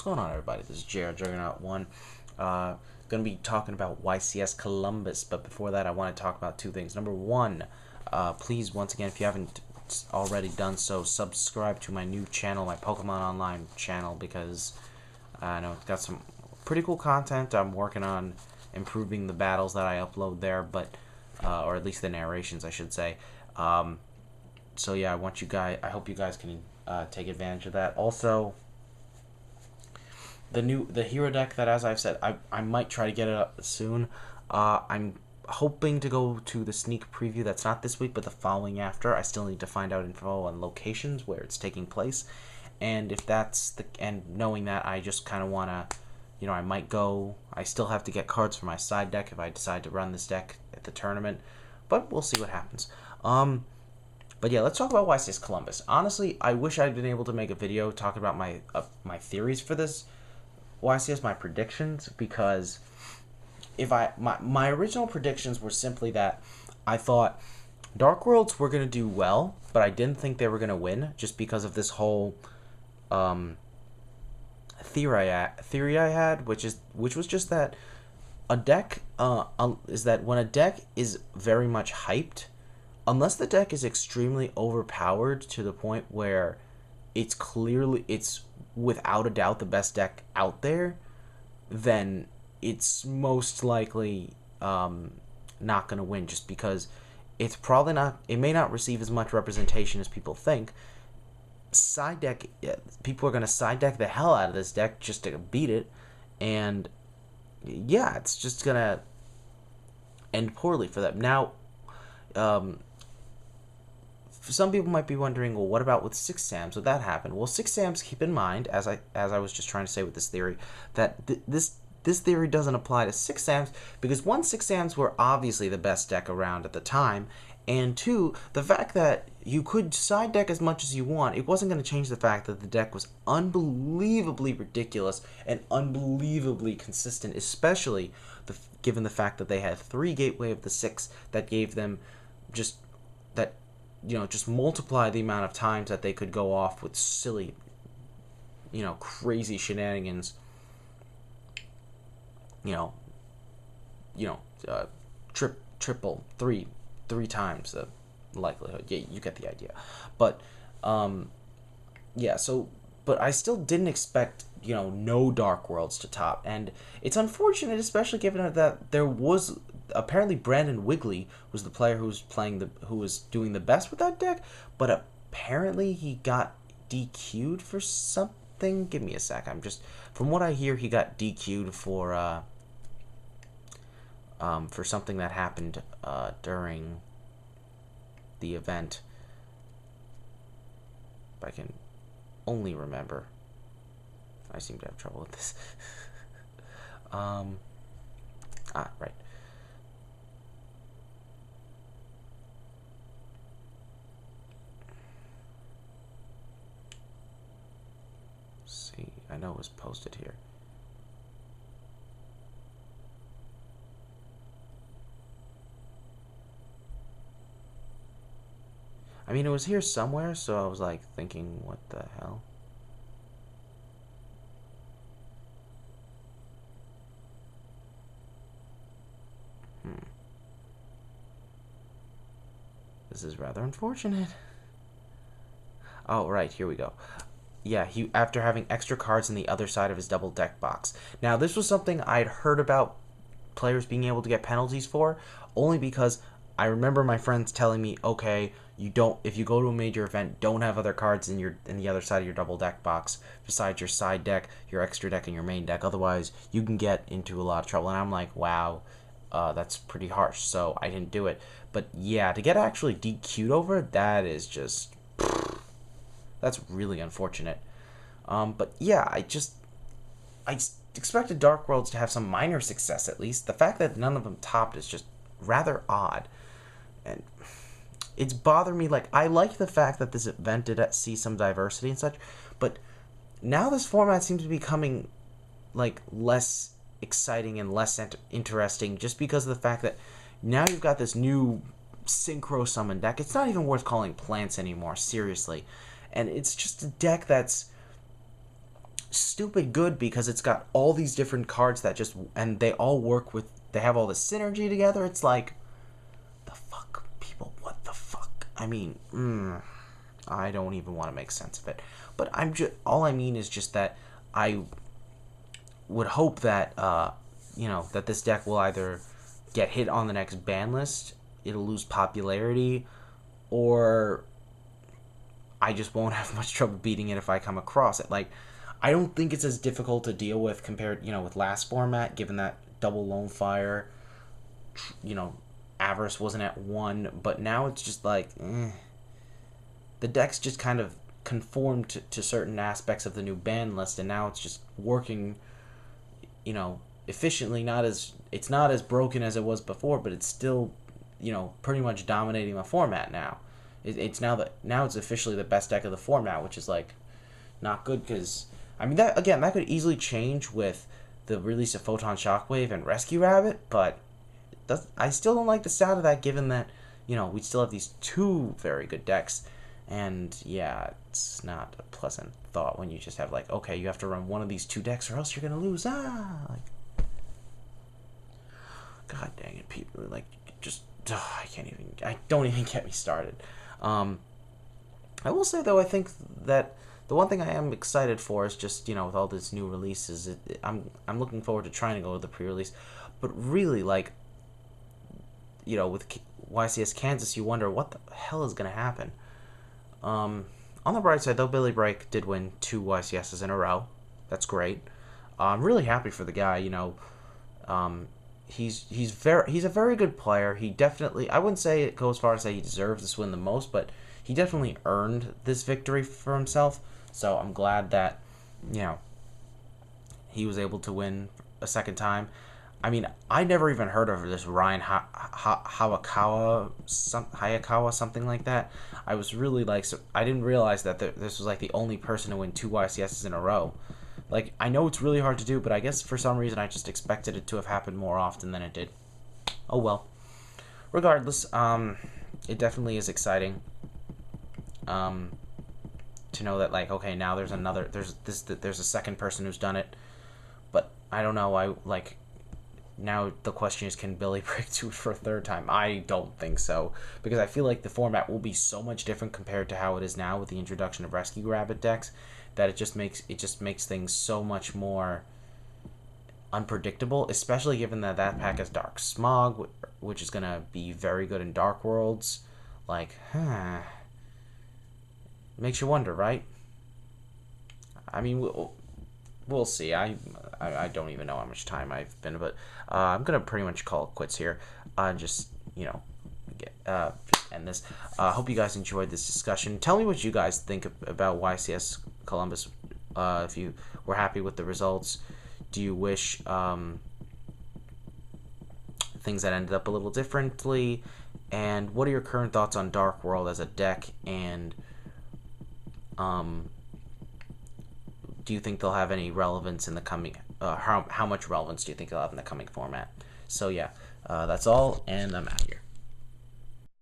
going on, everybody? This is JR Juggernaut 1. Going to be talking about YCS Columbus, but before that I want to talk about two things. Number one, please, once again, if you haven't already done so, subscribe to my new channel, my Pokemon Online channel, because I know it's got some pretty cool content. I'm working on improving the battles that I upload there, but or at least the narrations, I should say. So yeah, I hope you guys can take advantage of that. Also, the hero deck that, as I've said, I might try to get it up soon. I'm hoping to go to the sneak preview. That's not this week, but the following after. I still need to find out info on locations where it's taking place, and if that's knowing that, I just kind of want to, I might go. I still have to get cards for my side deck if I decide to run this deck at the tournament, but we'll see what happens. But yeah, let's talk about YCS Columbus. Honestly, I wish I'd been able to make a video talking about my theories for this YCS, my predictions, because my original predictions were simply that I thought Dark Worlds were going to do well, but I didn't think they were going to win just because of this whole theory I had, which was just that a deck is that when a deck is very much hyped, unless the deck is extremely overpowered to the point where it's without a doubt the best deck out there, then it's most likely not going to win, just because it may not receive as much representation as people think. Side deck, people are going to side deck the hell out of this deck just to beat it, and yeah, it's just going to end poorly for them. Now, some people might be wondering, well, what about with 6 Sams? Would that happen? Well, 6 Sams, keep in mind, as I was just trying to say with this theory, that this theory doesn't apply to 6 Sams, because 1, 6 Sams were obviously the best deck around at the time, and 2, the fact that you could side deck as much as you want, it wasn't going to change the fact that the deck was unbelievably ridiculous and unbelievably consistent, especially given the fact that they had 3 Gateway of the 6 that gave them just multiply the amount of times that they could go off with silly, crazy shenanigans. Triple three times the likelihood. Yeah, you get the idea. But yeah. So, but I still didn't expect no Dark Worlds to top, and it's unfortunate, especially given that there was. Apparently Brandon Wigley was the player who was doing the best with that deck, but apparently he got DQ'd for something. Give me a sec. From what I hear, he got DQ'd for something that happened during the event. If I can only remember. I seem to have trouble with this. Right. See, I know it was posted here. I mean, it was here somewhere, so I was like thinking, what the hell? This is rather unfortunate. Oh, right, here we go. Yeah, after having extra cards on the other side of his double deck box. Now, this was something I'd heard about players being able to get penalties for, only because I remember my friends telling me, okay, if you go to a major event, don't have other cards in the other side of your double deck box besides your side deck, your extra deck, and your main deck. Otherwise, you can get into a lot of trouble. And I'm like, wow, that's pretty harsh. So I didn't do it. But yeah, to get actually DQ'd over, that is just, that's really unfortunate. But yeah, I expected Dark Worlds to have some minor success at least. The fact that none of them topped is just rather odd. And it's bothered me. Like, I like the fact that this event did see some diversity and such, but now this format seems to be becoming like less exciting and less interesting, just because of the fact that now you've got this new synchro summon deck. It's not even worth calling plants anymore, seriously. And it's just a deck that's stupid good because it's got all these different cards that just, and they all work with, they have all the synergy together. It's like, the fuck, people, what the fuck? I mean, I don't even want to make sense of it. But all I mean is just that I would hope that, that this deck will either get hit on the next ban list, it'll lose popularity, or I just won't have much trouble beating it if I come across it. Like, I don't think it's as difficult to deal with compared, with last format, given that double Lone Fire, Avarice wasn't at 1, but now it's just like, the deck's just kind of conformed to certain aspects of the new ban list, and now it's just working, efficiently. It's not as broken as it was before, but it's still, pretty much dominating the format now. It's now it's officially the best deck of the format, which is like not good, because I mean that could easily change with the release of Photon Shockwave and Rescue Rabbit, but I still don't like the sound of that, given that we still have these 2 very good decks. And yeah, it's not a pleasant thought when you just have like, okay, you have to run one of these 2 decks or else you're gonna lose. God dang it, people! Like, just don't even get me started. I will say though, I think that the one thing I am excited for is just with all these new releases, I'm looking forward to trying to go to the pre-release, but really with YCS Kansas, you wonder what the hell is gonna happen. On the bright side, though, Billy Brake did win 2 YCSs in a row. That's great. I'm really happy for the guy. He's a very good player. He definitely, I wouldn't say it go as far as say he deserves this win the most, but he definitely earned this victory for himself. So I'm glad that he was able to win a second time. I mean, I never even heard of this Ryan Hayakawa, something like that. I was really I didn't realize that this was like the only person to win 2 YCSs in a row. Like, I know it's really hard to do, but I guess for some reason I just expected it to have happened more often than it did. Oh well. Regardless, it definitely is exciting to know that, like, okay, now there's a second person who's done it. But I don't know, now the question is, can Billy Brake do it for a 3rd time? I don't think so, because I feel like the format will be so much different compared to how it is now with the introduction of Rescue Rabbit decks, that it just makes things so much more unpredictable, especially given that pack has Dark Smog, which is going to be very good in Dark Worlds. Like, makes you wonder, right? I mean, we'll see. I don't even know how much time I've been, but I'm gonna pretty much call it quits here. Just end this. Hope you guys enjoyed this discussion. Tell me what you guys think about YCS Columbus. If you were happy with the results, do you wish things that ended up a little differently? And what are your current thoughts on Dark World as a deck? And do you think they'll have any relevance in the coming? How much relevance do you think they'll have in the coming format? So yeah, that's all, and I'm out of here.